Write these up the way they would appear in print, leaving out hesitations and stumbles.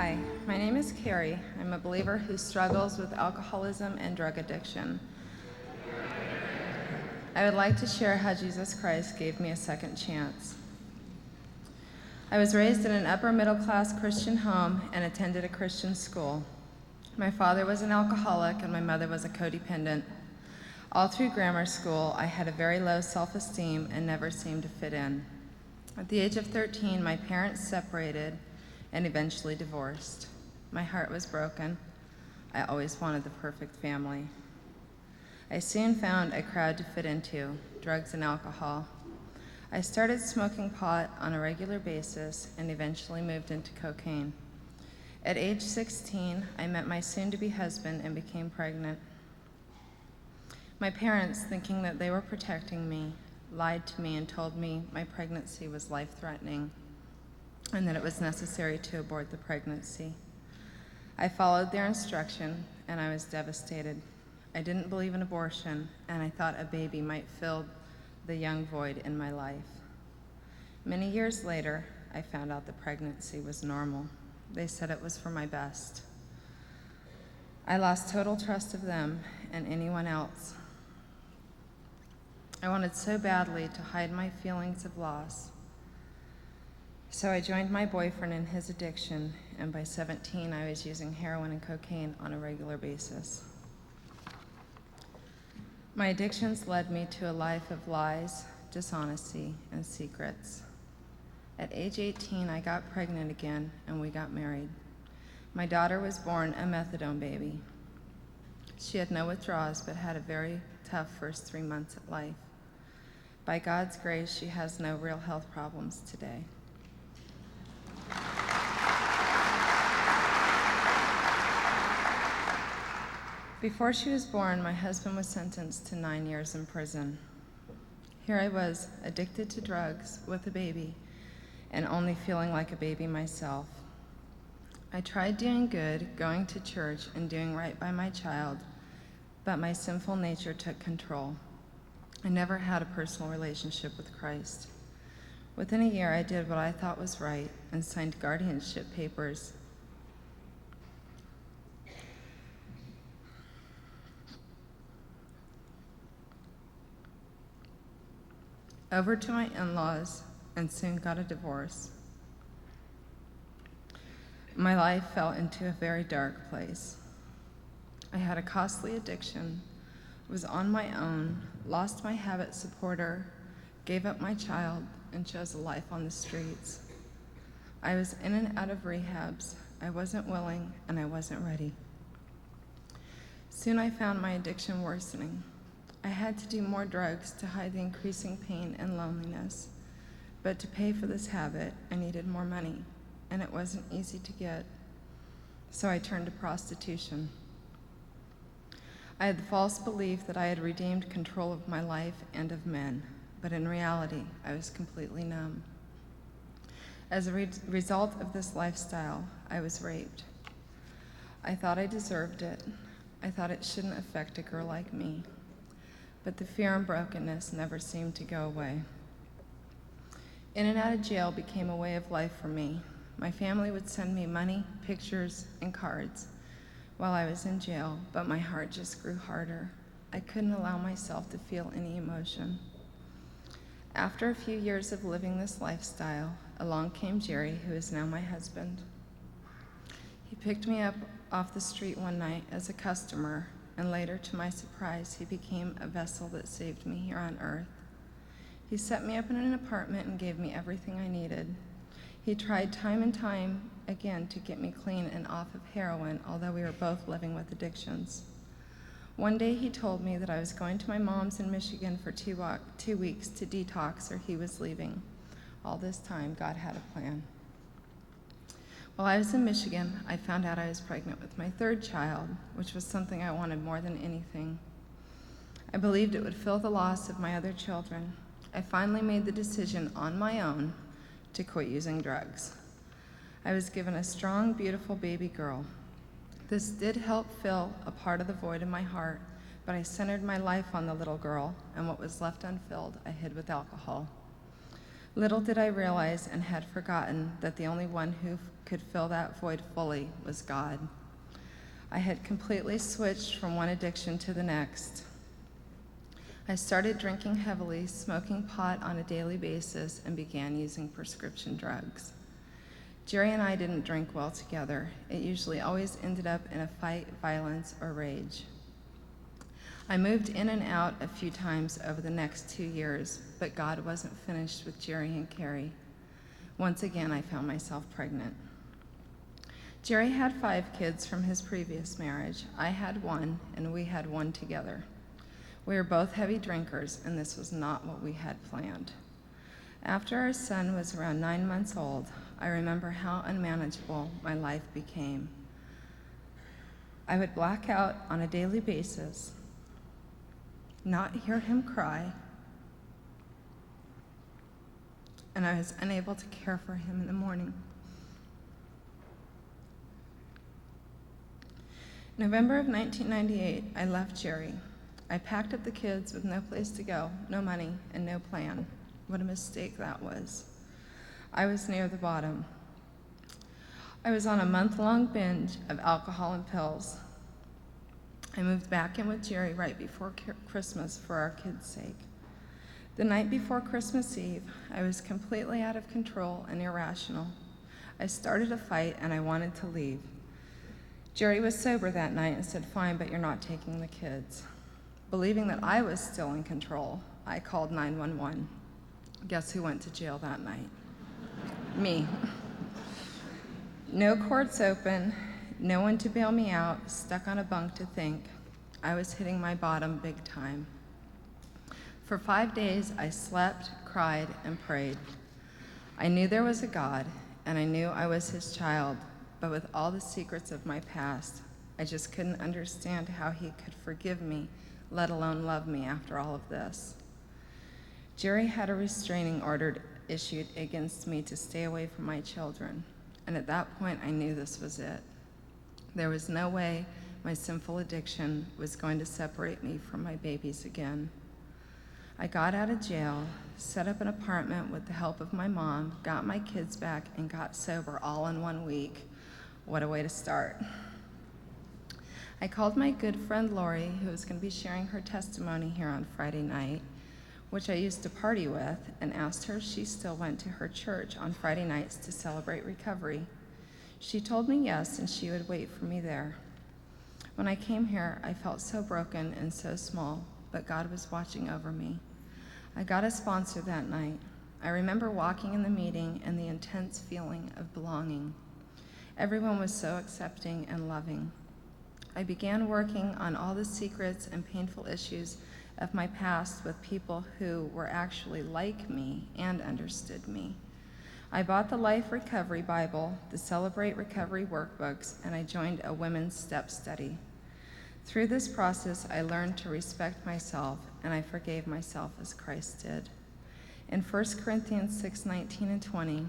Hi, my name is Carri. I'm a believer who struggles with alcoholism and drug addiction. I would like to share how Jesus Christ gave me a second chance. I was raised in an upper middle class Christian home and attended a Christian school. My father was an alcoholic and my mother was a codependent. All through grammar school, I had a very low self-esteem and never seemed to fit in. At the age of 13, my parents separated and eventually divorced. My heart was broken. I always wanted the perfect family. I soon found a crowd to fit into, drugs and alcohol. I started smoking pot on a regular basis and eventually moved into cocaine. At age 16, I met my soon-to-be husband and became pregnant. My parents, thinking that they were protecting me, lied to me and told me my pregnancy was life-threatening and that it was necessary to abort the pregnancy. I followed their instruction and I was devastated. I didn't believe in abortion and I thought a baby might fill the young void in my life. Many years later, I found out the pregnancy was normal. They said it was for my best. I lost total trust of them and anyone else. I wanted so badly to hide my feelings of loss. So I joined my boyfriend in his addiction, and by 17, I was using heroin and cocaine on a regular basis. My addictions led me to a life of lies, dishonesty, and secrets. At age 18, I got pregnant again, and we got married. My daughter was born a methadone baby. She had no withdrawals, but had a very tough first 3 months of life. By God's grace, she has no real health problems today. Before she was born, my husband was sentenced to 9 years in prison. Here I was, addicted to drugs, with a baby, and only feeling like a baby myself. I tried doing good, going to church, and doing right by my child, but my sinful nature took control. I never had a personal relationship with Christ. Within a year, I did what I thought was right and signed guardianship papers. Over to my in-laws and soon got a divorce. My life fell into a very dark place. I had a costly addiction, was on my own, lost my habit supporter, gave up my child, and chose a life on the streets. I was in and out of rehabs. I wasn't willing and I wasn't ready. Soon I found my addiction worsening. I had to do more drugs to hide the increasing pain and loneliness. But to pay for this habit, I needed more money, and it wasn't easy to get. So I turned to prostitution. I had the false belief that I had redeemed control of my life and of men, but in reality, I was completely numb. As a result of this lifestyle, I was raped. I thought I deserved it. I thought it shouldn't affect a girl like me. But the fear and brokenness never seemed to go away. In and out of jail became a way of life for me. My family would send me money, pictures, and cards while I was in jail, but my heart just grew harder. I couldn't allow myself to feel any emotion. After a few years of living this lifestyle, along came Jerry, who is now my husband. He picked me up off the street one night as a customer, and later, to my surprise, he became a vessel that saved me here on earth. He set me up in an apartment and gave me everything I needed. He tried time and time again to get me clean and off of heroin, although we were both living with addictions. One day he told me that I was going to my mom's in Michigan for 2 weeks to detox or he was leaving. All this time, God had a plan. While I was in Michigan, I found out I was pregnant with my third child, which was something I wanted more than anything. I believed it would fill the loss of my other children. I finally made the decision on my own to quit using drugs. I was given a strong, beautiful baby girl. This did help fill a part of the void in my heart, but I centered my life on the little girl, and what was left unfilled I hid with alcohol. Little did I realize and had forgotten that the only one who could fill that void fully was God. I had completely switched from one addiction to the next. I started drinking heavily, smoking pot on a daily basis, and began using prescription drugs. Jerry and I didn't drink well together. It usually always ended up in a fight, violence, or rage. I moved in and out a few times over the next 2 years, but God wasn't finished with Jerry and Carri. Once again, I found myself pregnant. Jerry had 5 kids from his previous marriage. I had 1, and we had 1 together. We were both heavy drinkers, and this was not what we had planned. After our son was around 9 months old, I remember how unmanageable my life became. I would black out on a daily basis, not hear him cry, and I was unable to care for him in the morning. November of 1998, I left Jerry. I packed up the kids with no place to go, no money, and no plan. What a mistake that was. I was near the bottom. I was on a month-long binge of alcohol and pills. I moved back in with Jerry right before Christmas for our kids' sake. The night before Christmas Eve, I was completely out of control and irrational. I started a fight and I wanted to leave. Jerry was sober that night and said, "Fine, but you're not taking the kids." Believing that I was still in control, I called 911. Guess who went to jail that night? Me. No courts open, no one to bail me out, stuck on a bunk to think. I was hitting my bottom big time. For 5 days, I slept, cried, and prayed. I knew there was a God, and I knew I was his child, but with all the secrets of my past, I just couldn't understand how he could forgive me, let alone love me after all of this. Jerry had a restraining order issued against me to stay away from my children, and at that point I knew this was it. There was no way my sinful addiction was going to separate me from my babies again. I got out of jail, set up an apartment with the help of my mom, got my kids back, and got sober all in 1 week. What a way to start. I called my good friend Lori, who was going to be sharing her testimony here on Friday night, which I used to party with, and asked her if she still went to her church on Friday nights to celebrate recovery. She told me yes, and she would wait for me there. When I came here, I felt so broken and so small, but God was watching over me. I got a sponsor that night. I remember walking in the meeting and the intense feeling of belonging. Everyone was so accepting and loving. I began working on all the secrets and painful issues of my past with people who were actually like me and understood me. I bought the Life Recovery Bible, the Celebrate Recovery workbooks, and I joined a women's step study. Through this process, I learned to respect myself, and I forgave myself as Christ did. In 1 Corinthians 6:19 and 20,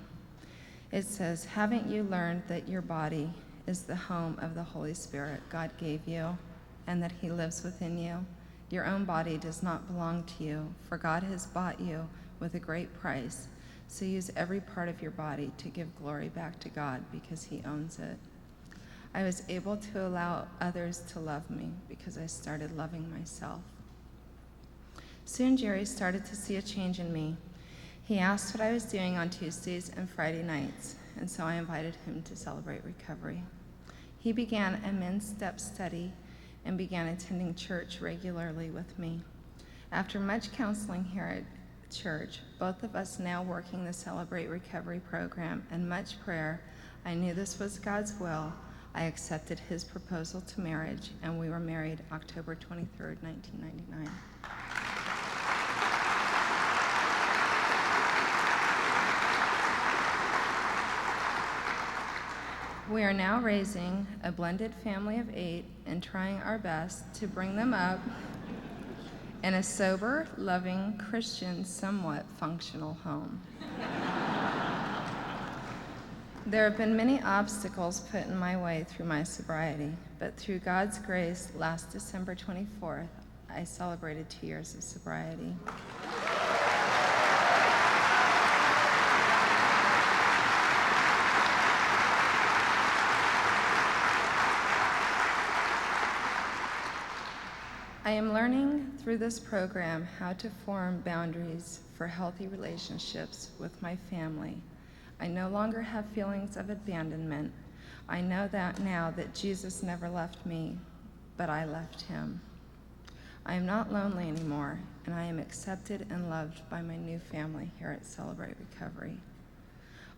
it says, "Haven't you learned that your body is the home of the Holy Spirit God gave you, and that he lives within you? Your own body does not belong to you, for God has bought you with a great price. So use every part of your body to give glory back to God because he owns it." I was able to allow others to love me because I started loving myself. Soon Jerry started to see a change in me. He asked what I was doing on Tuesdays and Friday nights, and so I invited him to celebrate recovery. He began a men's step study and began attending church regularly with me. After much counseling here at church, both of us now working the Celebrate Recovery program, and much prayer, I knew this was God's will. I accepted his proposal to marriage, and we were married October 23rd, 1999. We are now raising a blended family of 8 and trying our best to bring them up in a sober, loving, Christian, somewhat functional home. There have been many obstacles put in my way through my sobriety, but through God's grace, last December 24th, I celebrated 2 years of sobriety. I am learning through this program how to form boundaries for healthy relationships with my family. I no longer have feelings of abandonment. I know that now that Jesus never left me, but I left him. I am not lonely anymore, and I am accepted and loved by my new family here at Celebrate Recovery.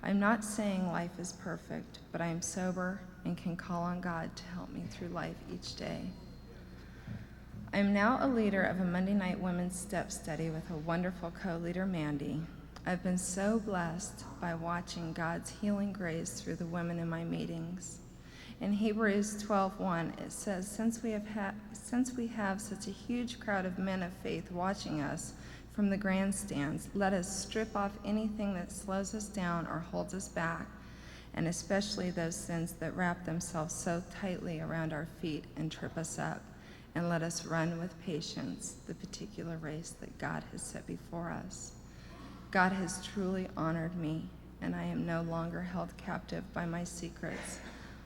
I'm not saying life is perfect, but I am sober and can call on God to help me through life each day. I am now a leader of a Monday night women's step study with a wonderful co-leader, Mandy. I've been so blessed by watching God's healing grace through the women in my meetings. In Hebrews 12:1, it says, since we have such a huge crowd of men of faith watching us from the grandstands, let us strip off anything that slows us down or holds us back, and especially those sins that wrap themselves so tightly around our feet and trip us up, and let us run with patience the particular race that God has set before us. God has truly honored me, and I am no longer held captive by my secrets.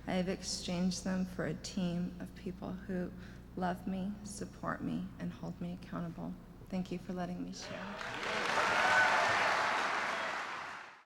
I have exchanged them for a team of people who love me, support me, and hold me accountable. Thank you for letting me share.